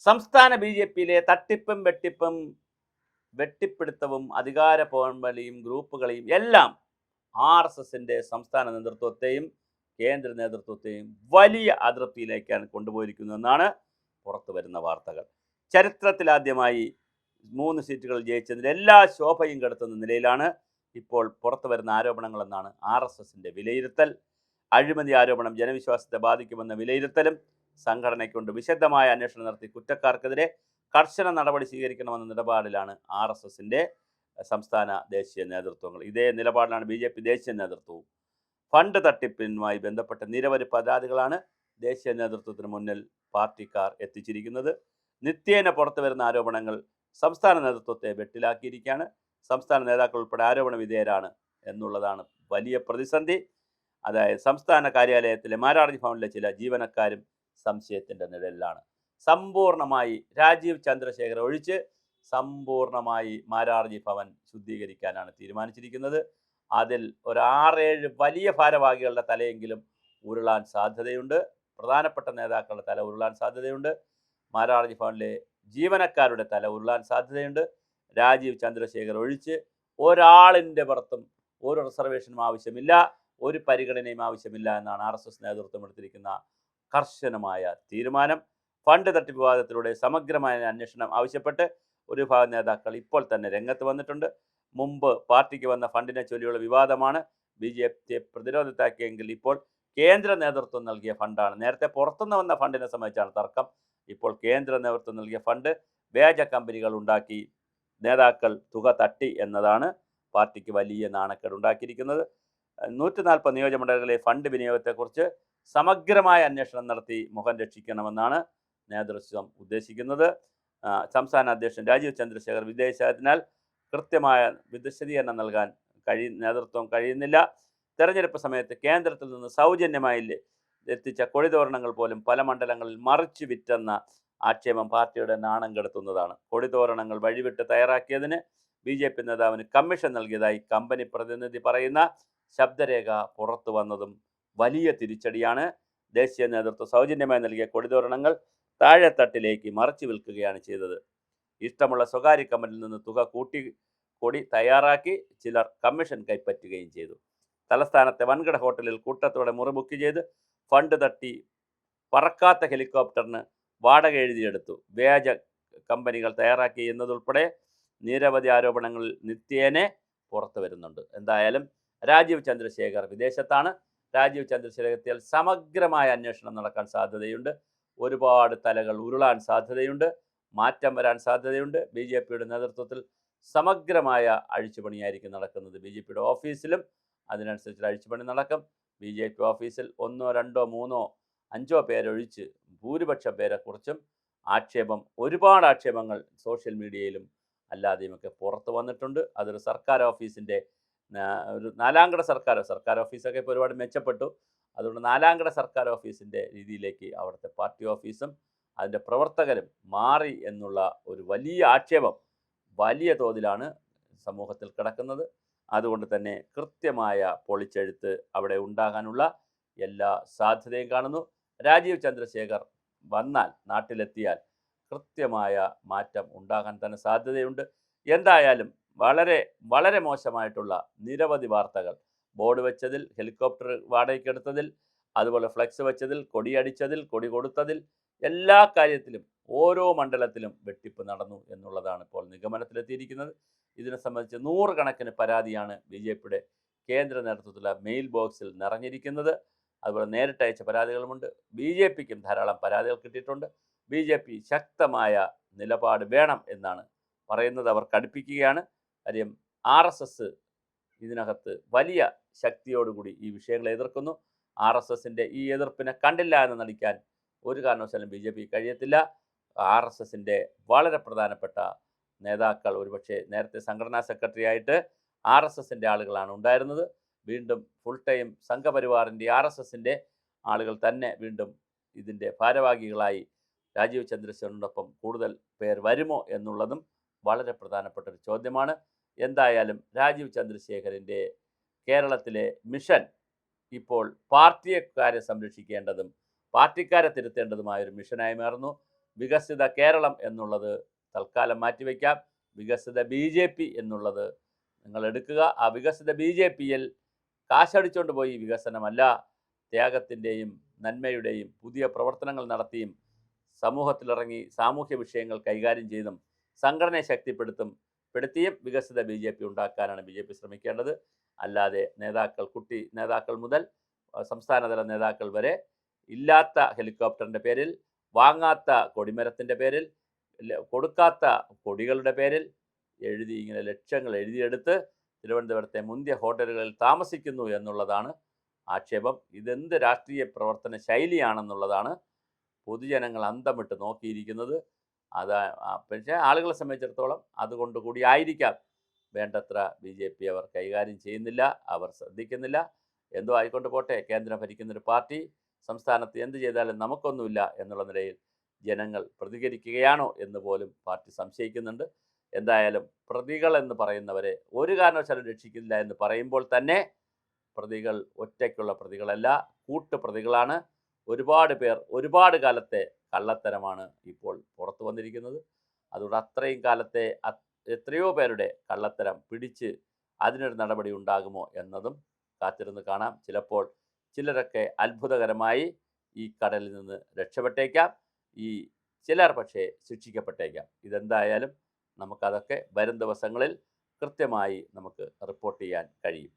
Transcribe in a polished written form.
സംസ്ഥാന ബി.ജെ.പിയിലെ തട്ടിപ്പും വെട്ടിപ്പിടുത്തവും അധികാര പോർവലിയും ഗ്രൂപ്പുകളെയും എല്ലാം ആർ.എസ്.എസിൻ്റെ സംസ്ഥാന നേതൃത്വത്തെയും കേന്ദ്ര നേതൃത്വത്തെയും വലിയ അതൃപ്തിയിലേക്കാണ് കൊണ്ടുപോയിരിക്കുന്നതെന്നാണ് പുറത്തു വരുന്ന വാർത്തകൾ. ചരിത്രത്തിലാദ്യമായി 3 സീറ്റുകൾ ജയിച്ചതിൽ എല്ലാ ശോഭയും കെടുത്തുന്ന നിലയിലാണ് ഇപ്പോൾ പുറത്തു വരുന്ന ആരോപണങ്ങളെന്നാണ് ആർ.എസ്.എസിൻ്റെ വിലയിരുത്തൽ. അഴിമതി ആരോപണം ജനവിശ്വാസത്തെ ബാധിക്കുമെന്ന വിലയിരുത്തലും സംഘടനയ്ക്കൊണ്ട് വിശദമായ അന്വേഷണം നടത്തി കുറ്റക്കാർക്കെതിരെ കർശന നടപടി സ്വീകരിക്കണമെന്ന നിലപാടിലാണ് ആർ.എസ്.എസിൻ്റെ സംസ്ഥാന ദേശീയ നേതൃത്വങ്ങൾ. ഇതേ നിലപാടിലാണ് ബി.ജെ.പി ദേശീയ നേതൃത്വവും. ഫണ്ട് തട്ടിപ്പിനുമായി ബന്ധപ്പെട്ട നിരവധി പരാതികളാണ് ദേശീയ നേതൃത്വത്തിന് മുന്നിൽ പാർട്ടിക്കാർ എത്തിച്ചിരിക്കുന്നത്. നിത്യേന പുറത്തു വരുന്ന ആരോപണങ്ങൾ സംസ്ഥാന നേതൃത്വത്തെ വെട്ടിലാക്കിയിരിക്കുകയാണ്. സംസ്ഥാന നേതാക്കൾ ഉൾപ്പെടെ ആരോപണ വിധേയരാണ് എന്നുള്ളതാണ് വലിയ പ്രതിസന്ധി. അതായത് സംസ്ഥാന കാര്യാലയത്തിലെ മാരാർജി ഭവനിലെ ചില ജീവനക്കാരും സംശയത്തിൻ്റെ നിഴലിലാണ്. സമ്പൂർണ്ണമായി രാജീവ് ചന്ദ്രശേഖർ ഒഴിച്ച് സമ്പൂർണ്ണമായി മാരാർജി ഭവൻ ശുദ്ധീകരിക്കാനാണ് തീരുമാനിച്ചിരിക്കുന്നത്. അതിൽ ഒരു 6-7 വലിയ ഭാരവാഹികളുടെ തലയെങ്കിലും ഉരുളാൻ സാധ്യതയുണ്ട്. പ്രധാനപ്പെട്ട നേതാക്കളുടെ തല ഉരുളാൻ സാധ്യതയുണ്ട്. മാരാർജി ഭവനിലെ ജീവനക്കാരുടെ തല ഉരുളാൻ സാധ്യതയുണ്ട്. രാജീവ് ചന്ദ്രശേഖർ ഒഴിച്ച് ഒരാളിൻ്റെ പുറത്തും ഒരു റിസർവേഷനും ആവശ്യമില്ല, ഒരു പരിഗണനയും ആവശ്യമില്ല എന്നാണ് ആർ.എസ്.എസ് നേതൃത്വം എടുത്തിരിക്കുന്ന കർശനമായ തീരുമാനം. ഫണ്ട് തട്ടിപ്പ് വിവാദത്തിലൂടെ സമഗ്രമായ അന്വേഷണം ആവശ്യപ്പെട്ട് ഒരു വിഭാഗം നേതാക്കൾ ഇപ്പോൾ തന്നെ രംഗത്ത് വന്നിട്ടുണ്ട്. മുമ്പ് പാർട്ടിക്ക് വന്ന ഫണ്ടിനെ ചൊല്ലിയുള്ള വിവാദമാണ് ബി.ജെ.പിയെ പ്രതിരോധത്താക്കിയെങ്കിൽ ഇപ്പോൾ കേന്ദ്ര നേതൃത്വം നൽകിയ ഫണ്ടാണ്. നേരത്തെ പുറത്തുനിന്ന് വന്ന ഫണ്ടിനെ സംബന്ധിച്ചാണ് തർക്കം. ഇപ്പോൾ കേന്ദ്ര നേതൃത്വം നൽകിയ ഫണ്ട് വ്യാജ കമ്പനികൾ ഉണ്ടാക്കി നേതാക്കൾ തുക തട്ടി എന്നതാണ് പാർട്ടിക്ക് വലിയ നാണക്കേടുണ്ടാക്കിയിരിക്കുന്നത്. 140 നിയോജകമണ്ഡലങ്ങളിലെ ഫണ്ട് വിനിയോഗത്തെക്കുറിച്ച് സമഗ്രമായ അന്വേഷണം നടത്തി മുഖം രക്ഷിക്കണമെന്നാണ് നേതൃത്വം ഉദ്ദേശിക്കുന്നത്. സംസ്ഥാന അധ്യക്ഷൻ രാജീവ് ചന്ദ്രശേഖർ വിദേശത്തിനാൽ കൃത്യമായ വിശദീകരണം നൽകാൻ നേതൃത്വം കഴിയുന്നില്ല. തെരഞ്ഞെടുപ്പ് സമയത്ത് കേന്ദ്രത്തിൽ നിന്ന് സൗജന്യമായി എത്തിച്ച കൊടിതോരണങ്ങൾ പോലും പല മണ്ഡലങ്ങളിൽ മറിച്ചു വിറ്റെന്ന ആക്ഷേപം പാർട്ടിയുടെ നാണം കെടുത്തുന്നതാണ്. കൊടിതോരണങ്ങൾ വഴിവിട്ട് തയ്യാറാക്കിയതിന് ബി.ജെ.പി നേതാവിന് കമ്മീഷൻ നൽകിയതായി കമ്പനി പ്രതിനിധി പറയുന്ന ശബ്ദരേഖ പുറത്തു വന്നതും വലിയ തിരിച്ചടിയാണ്. ദേശീയ നേതൃത്വം സൗജന്യമായി നൽകിയ കൊടിതോരണങ്ങൾ താഴെത്തട്ടിലേക്ക് മറിച്ചു വിൽക്കുകയാണ് ചെയ്തത്. ഇഷ്ടമുള്ള സ്വകാര്യ കമ്പനിയിൽ നിന്ന് തുക കൂട്ടി കൊടി തയ്യാറാക്കി ചിലർ കമ്മീഷൻ കൈപ്പറ്റുകയും ചെയ്തു. തലസ്ഥാനത്തെ വൻകിട ഹോട്ടലിൽ കൂട്ടത്തോടെ മുറി ബുക്ക് ചെയ്ത് ഫണ്ട് തട്ടി പറക്കാത്ത ഹെലികോപ്റ്ററിന് വാടക എഴുതിയെടുത്തു. വ്യാജ കമ്പനികൾ തയ്യാറാക്കി എന്നതുൾപ്പെടെ നിരവധി ആരോപണങ്ങൾ നിത്യേനെ പുറത്തു വരുന്നുണ്ട്. എന്തായാലും രാജീവ് ചന്ദ്രശേഖർ വിദേശത്താണ്. രാജീവ് ചന്ദ്രശേഖർ എത്തിയാൽ സമഗ്രമായ അന്വേഷണം നടക്കാൻ സാധ്യതയുണ്ട്. ഒരുപാട് തലകൾ ഉരുളാൻ സാധ്യതയുണ്ട്. മാറ്റം വരാൻ സാധ്യതയുണ്ട്. ബി.ജെ.പിയുടെ നേതൃത്വത്തിൽ സമഗ്രമായ അഴിച്ചുപണിയായിരിക്കും നടക്കുന്നത്. ബി.ജെ.പിയുടെ ഓഫീസിലും അതിനനുസരിച്ച് അഴിച്ചുപണി നടക്കും. ബി.ജെ.പി ഓഫീസിൽ 1, 2, 3, 5 പേരൊഴിച്ച് ഭൂരിപക്ഷം പേരെക്കുറിച്ചും ഒരുപാട് ആക്ഷേപങ്ങൾ സോഷ്യൽ മീഡിയയിലും അല്ലാതെയുമൊക്കെ പുറത്തു വന്നിട്ടുണ്ട്. അതൊരു സർക്കാർ ഓഫീസിൻ്റെ ഒരു നാലാംകിട സർക്കാർ ഓഫീസൊക്കെ ഇപ്പോൾ ഒരുപാട് മെച്ചപ്പെട്ടു. അതുകൊണ്ട് നാലാംകിട സർക്കാർ ഓഫീസിൻ്റെ രീതിയിലേക്ക് അവിടുത്തെ പാർട്ടി ഓഫീസും അതിൻ്റെ പ്രവർത്തകരും മാറി എന്നുള്ള ഒരു വലിയ ആക്ഷേപം വലിയ തോതിലാണ് സമൂഹത്തിൽ കിടക്കുന്നത്. അതുകൊണ്ട് തന്നെ കൃത്യമായ പൊളിച്ചെഴുത്ത് അവിടെ ഉണ്ടാകാനുള്ള എല്ലാ സാധ്യതയും കാണുന്നു. രാജീവ് ചന്ദ്രശേഖർ നാട്ടിലെത്തിയാൽ കൃത്യമായ മാറ്റം ഉണ്ടാകാൻ തന്നെ സാധ്യതയുണ്ട്. എന്തായാലും വളരെ വളരെ മോശമായിട്ടുള്ള നിരവധി വാർത്തകൾ, ബോർഡ് വെച്ചതിൽ, ഹെലികോപ്റ്റർ വാടകയ്ക്കെടുത്തതിൽ, അതുപോലെ ഫ്ലെക്സ് വെച്ചതിൽ, കൊടിയടിച്ചതിൽ, കൊടി കൊടുത്തതിൽ, എല്ലാ കാര്യത്തിലും ഓരോ മണ്ഡലത്തിലും വെട്ടിപ്പ് നടന്നു എന്നുള്ളതാണ് ഇപ്പോൾ നിഗമനത്തിലെത്തിയിരിക്കുന്നത്. ഇതിനെ സംബന്ധിച്ച് 100 കണക്കിന് പരാതിയാണ് ബി.ജെ.പിയുടെ കേന്ദ്ര നേതൃത്വത്തിലുള്ള മെയിൽ ബോക്സിൽ നിറഞ്ഞിരിക്കുന്നത്. അതുപോലെ നേരിട്ടയച്ച പരാതികളുമുണ്ട്. ബി.ജെ.പിക്കും ധാരാളം പരാതികൾ കിട്ടിയിട്ടുണ്ട്. ബി.ജെ.പി ശക്തമായ നിലപാട് വേണം എന്നാണ് പറയുന്നത്. അവർ കടുപ്പിക്കുകയാണ്. കാര്യം ആർ.എസ്.എസ് ഇതിനകത്ത് വലിയ ശക്തിയോടുകൂടി ഈ വിഷയങ്ങളെ എതിർക്കുന്നു. ആർ.എസ്.എസിൻ്റെ ഈ എതിർപ്പിനെ കണ്ടില്ല എന്ന് നടിക്കാൻ ഒരു കാരണവശാലും ബി.ജെ.പി കഴിയത്തില്ല. ആർ.എസ്.എസിൻ്റെ വളരെ പ്രധാനപ്പെട്ട നേതാക്കൾ ഒരുപക്ഷെ നേരത്തെ സംഘടനാ സെക്രട്ടറി ആയിട്ട് ആർ.എസ്.എസിൻ്റെ ആളുകളാണ് ഉണ്ടായിരുന്നത്. വീണ്ടും ഫുൾ ടൈം സംഘപരിവാറിൻ്റെ ആർ.എസ്.എസിൻ്റെ ആളുകൾ തന്നെ വീണ്ടും ഇതിൻ്റെ ഭാരവാഹികളായി രാജീവ് ചന്ദ്രശേഖറിനോടൊപ്പം കൂടുതൽ പേർ വരുമോ എന്നുള്ളതും വളരെ പ്രധാനപ്പെട്ട ഒരു ചോദ്യമാണ്. എന്തായാലും രാജീവ് ചന്ദ്രശേഖറിൻ്റെ കേരളത്തിലെ മിഷൻ ഇപ്പോൾ പാർട്ടിക്കാരെ സംരക്ഷിക്കേണ്ടതും പാർട്ടിക്കാരെ തിരുത്തേണ്ടതുമായൊരു മിഷനായി മാറുന്നു. വികസിത കേരളം എന്നുള്ളത് തൽക്കാലം മാറ്റിവെക്കാം. വികസിത BJP എന്നുള്ളത് നിങ്ങൾ എടുക്കുക. ആ വികസിത BJPയിൽ കാശടിച്ചുകൊണ്ട് പോയി വികസനമല്ല, ത്യാഗത്തിൻ്റെയും നന്മയുടെയും പുതിയ പ്രവർത്തനങ്ങൾ നടത്തിയും സമൂഹത്തിലിറങ്ങി സാമൂഹ്യ വിഷയങ്ങൾ കൈകാര്യം ചെയ്തും സംഘടനയെ ശക്തിപ്പെടുത്തിയും വികസിത BJP ഉണ്ടാക്കാനാണ് BJP ശ്രമിക്കേണ്ടത്. അല്ലാതെ കുട്ടി നേതാക്കൾ മുതൽ സംസ്ഥാനതല നേതാക്കൾ വരെ ഇല്ലാത്ത ഹെലികോപ്റ്ററിൻ്റെ പേരിൽ, വാങ്ങാത്ത കൊടിമരത്തിൻ്റെ പേരിൽ, കൊടുക്കാത്ത കൊടികളുടെ പേരിൽ ഇങ്ങനെ ലക്ഷങ്ങൾ എഴുതിയെടുത്ത് തിരുവനന്തപുരത്തെ മുന്തിയ ഹോട്ടലുകളിൽ താമസിക്കുന്നു എന്നുള്ളതാണ് ആക്ഷേപം. ഇതെന്ത് രാഷ്ട്രീയ പ്രവർത്തന ശൈലിയാണെന്നുള്ളതാണ് പൊതുജനങ്ങൾ അന്തം വിട്ട് നോക്കിയിരിക്കുന്നത്. പക്ഷേ ആളുകളെ സംബന്ധിച്ചിടത്തോളം അതുകൊണ്ട് കൂടി ആയിരിക്കാം വേണ്ടത്ര BJP അവർ കൈകാര്യം ചെയ്യുന്നില്ല, അവർ ശ്രദ്ധിക്കുന്നില്ല. എന്തോ ആയിക്കൊണ്ട് പോട്ടെ, കേന്ദ്രം ഭരിക്കുന്നൊരു പാർട്ടി സംസ്ഥാനത്ത് എന്ത് ചെയ്താലും നമുക്കൊന്നുമില്ല എന്നുള്ള നിലയിൽ ജനങ്ങൾ പ്രതികരിക്കുകയാണോ എന്ന് പോലും പാർട്ടി സംശയിക്കുന്നുണ്ട്. എന്തായാലും പ്രതികൾ എന്ന് പറയുന്നവരെ ഒരു കാരണവശാലും രക്ഷിക്കില്ല എന്ന് പറയുമ്പോൾ തന്നെ പ്രതികൾ ഒറ്റയ്ക്കുള്ള പ്രതികളല്ല, കൂട്ടുപ്രതികളാണ്. ഒരുപാട് പേർ ഒരുപാട് കാലത്തെ കള്ളത്തരമാണ് ഇപ്പോൾ പുറത്തു വന്നിരിക്കുന്നത്. അതുകൊണ്ട് അത്രയും കാലത്തെ എത്രയോ പേരുടെ കള്ളത്തരം പിടിച്ച് അതിനൊരു നടപടി ഉണ്ടാകുമോ എന്നതും കാത്തിരുന്ന് കാണാം. ചിലപ്പോൾ ചിലരൊക്കെ അത്ഭുതകരമായി ഈ കടലിൽ നിന്ന് രക്ഷപ്പെട്ടേക്കാം, ചിലർ പക്ഷേ ശിക്ഷിക്കപ്പെട്ടേക്കാം. ഇതെന്തായാലും നമുക്കതൊക്കെ വരും ദിവസങ്ങളിൽ കൃത്യമായി നമുക്ക് റിപ്പോർട്ട് ചെയ്യാൻ കഴിയും.